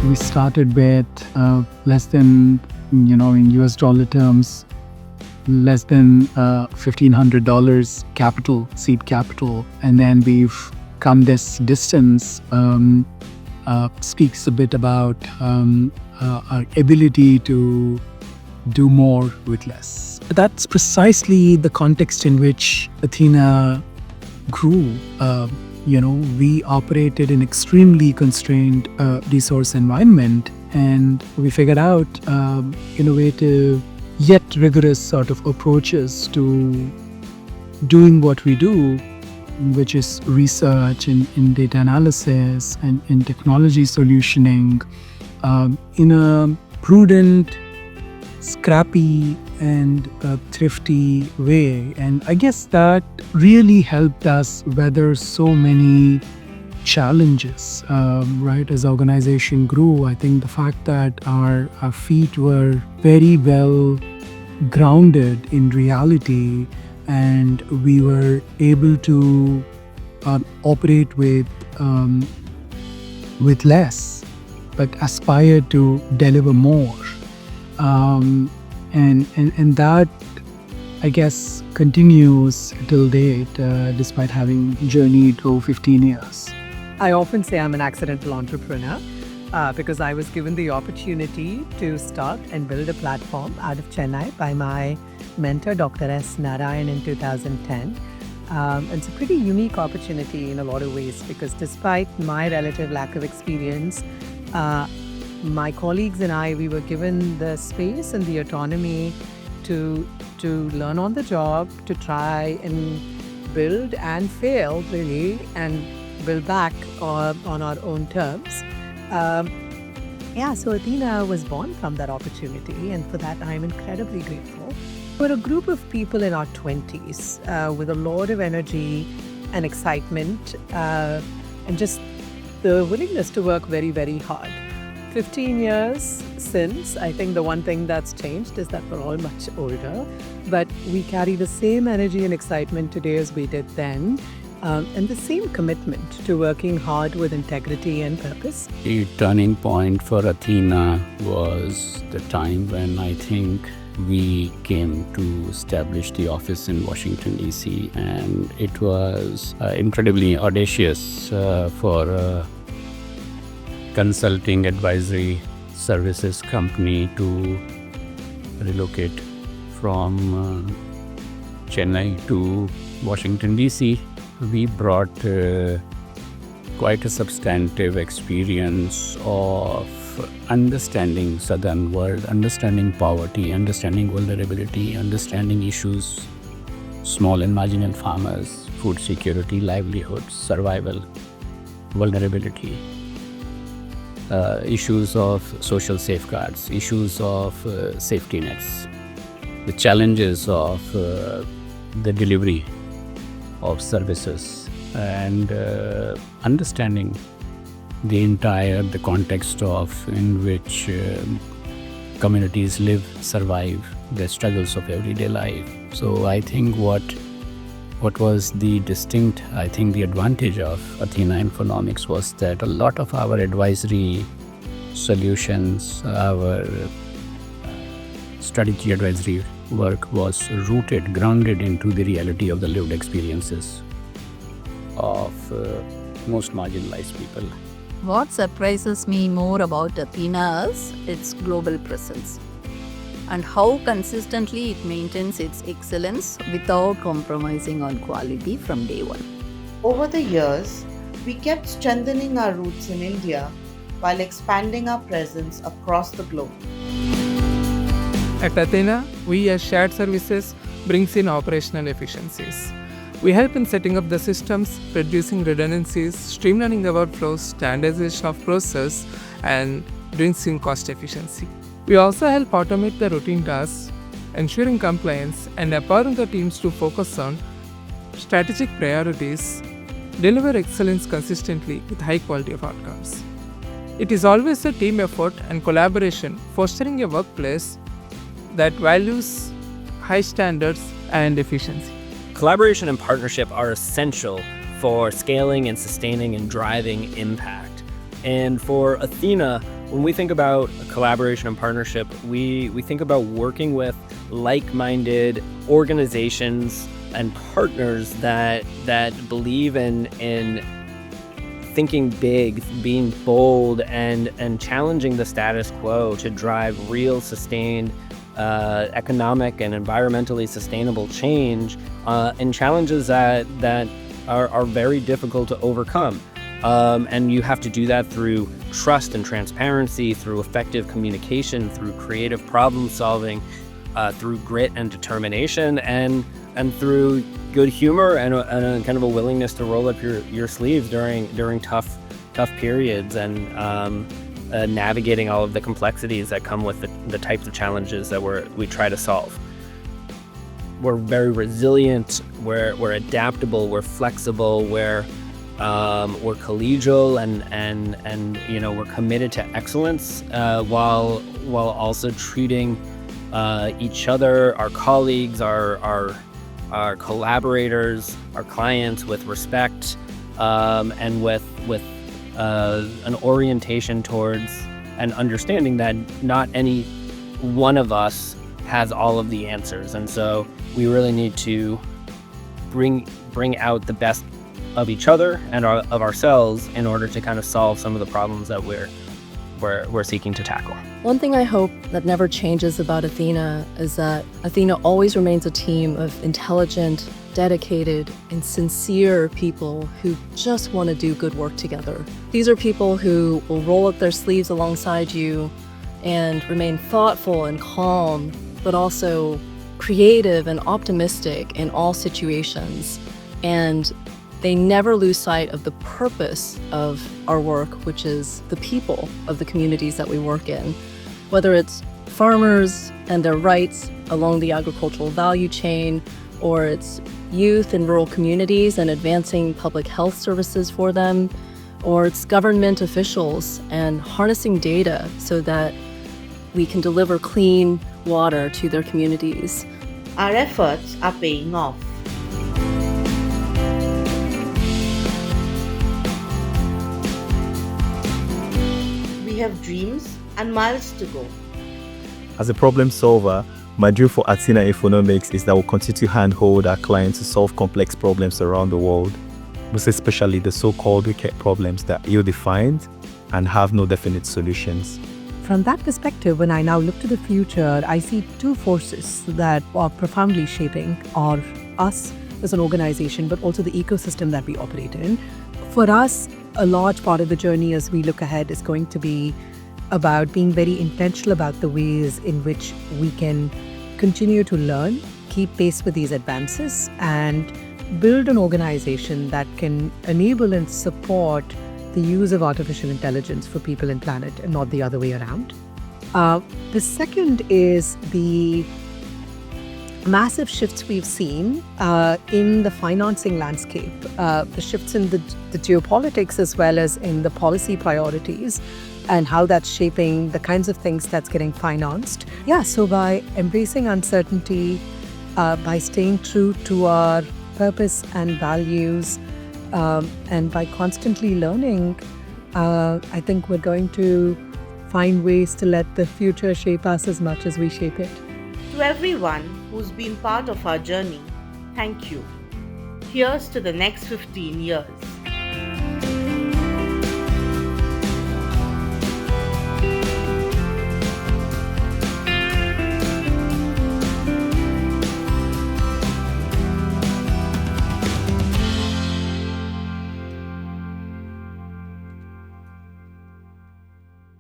We started with less than, in US dollar terms, less than $1,500 capital, seed capital. And then we've come this distance. Speaks a bit about our ability to do more with less. That's precisely the context in which Athena grew. We operated in extremely constrained resource environment, and we figured out innovative yet rigorous sort of approaches to doing what we do, which is research in data analysis and in technology solutioning in a prudent, scrappy and thrifty way. And I guess that really helped us weather so many challenges, right? As organization grew, I think the fact that our feet were very well grounded in reality, and we were able to operate with less, but aspire to deliver more. And that, I guess, continues till date, despite having journeyed through 15 years. I often say I'm an accidental entrepreneur because I was given the opportunity to start and build a platform out of Chennai by my mentor, Dr. S. Narayan, in 2010. It's a pretty unique opportunity in a lot of ways because despite my relative lack of experience, my colleagues and I, we were given the space and the autonomy to learn on the job, to try and build and fail really, and build back on our own terms. So Athena was born from that opportunity, and for that I'm incredibly grateful. We're a group of people in our 20s with a lot of energy and excitement and just the willingness to work very, very hard. 15 years since, I think the one thing that's changed is that we're all much older, but we carry the same energy and excitement today as we did then, and the same commitment to working hard with integrity and purpose. The turning point for Athena was the time when I think we came to establish the office in Washington, D.C. And it was incredibly audacious for a consulting advisory services company to relocate from Chennai to Washington, D.C. We brought quite a substantive experience of understanding Southern world, understanding poverty, understanding vulnerability, understanding issues, small and marginal farmers, food security, livelihood, survival, vulnerability, issues of social safeguards, issues of safety nets, the challenges of the delivery of services, and understanding the context of in which communities live, survive, the struggles of everyday life. So I think what was the advantage of Athena Infonomics was that a lot of our advisory solutions, our strategy advisory work was grounded into the reality of the lived experiences of most marginalized people. What surprises me more about Athena is its global presence and how consistently it maintains its excellence without compromising on quality from day one. Over the years, we kept strengthening our roots in India while expanding our presence across the globe. At Athena, we as shared services brings in operational efficiencies. We help in setting up the systems, reducing redundancies, streamlining the workflows, standardization of process, and brings in cost efficiency. We also help automate the routine tasks, ensuring compliance and empowering the teams to focus on strategic priorities, deliver excellence consistently with high quality of outcomes. It is always a team effort and collaboration, fostering a workplace that values high standards and efficiency. Collaboration and partnership are essential for scaling and sustaining and driving impact. And for Athena, when we think about collaboration and partnership, we think about working with like-minded organizations and partners that believe in thinking big, being bold, and challenging the status quo to drive real, sustained economic and environmentally sustainable change and challenges that are very difficult to overcome. And you have to do that through trust and transparency, through effective communication, through creative problem solving, through grit and determination, and through good humor and a kind of a willingness to roll up your sleeves during tough periods, and navigating all of the complexities that come with the types of challenges that we try to solve. We're very resilient, we're adaptable, we're flexible, we're collegial, and we're committed to excellence, while also treating each other, our colleagues, our collaborators, our clients with respect, and with an orientation towards an understanding that not any one of us has all of the answers, and so we really need to bring out the best of each other and of ourselves in order to kind of solve some of the problems that we're seeking to tackle. One thing I hope that never changes about Athena is that Athena always remains a team of intelligent, dedicated, and sincere people who just want to do good work together. These are people who will roll up their sleeves alongside you and remain thoughtful and calm, but also creative and optimistic in all situations. And they never lose sight of the purpose of our work, which is the people of the communities that we work in. Whether it's farmers and their rights along the agricultural value chain, or it's youth in rural communities and advancing public health services for them, or it's government officials and harnessing data so that we can deliver clean water to their communities. Our efforts are paying off. We have dreams and miles to go. As a problem solver, my dream for Athena Infonomics is that we'll continue to handhold our clients to solve complex problems around the world, most especially the so-called wicked problems that are ill-defined and have no definite solutions. From that perspective, when I now look to the future, I see two forces that are profoundly shaping us as an organization, but also the ecosystem that we operate in. For us, a large part of the journey as we look ahead is going to be about being very intentional about the ways in which we can continue to learn, keep pace with these advances, and build an organization that can enable and support the use of artificial intelligence for people and planet, and not the other way around. The second is the massive shifts we've seen in the financing landscape, the shifts in the geopolitics as well as in the policy priorities, and how that's shaping the kinds of things that's getting financed. So by embracing uncertainty, by staying true to our purpose and values, and by constantly learning, I think we're going to find ways to let the future shape us as much as we shape it. To everyone who's been part of our journey, thank you. Here's to the next 15 years.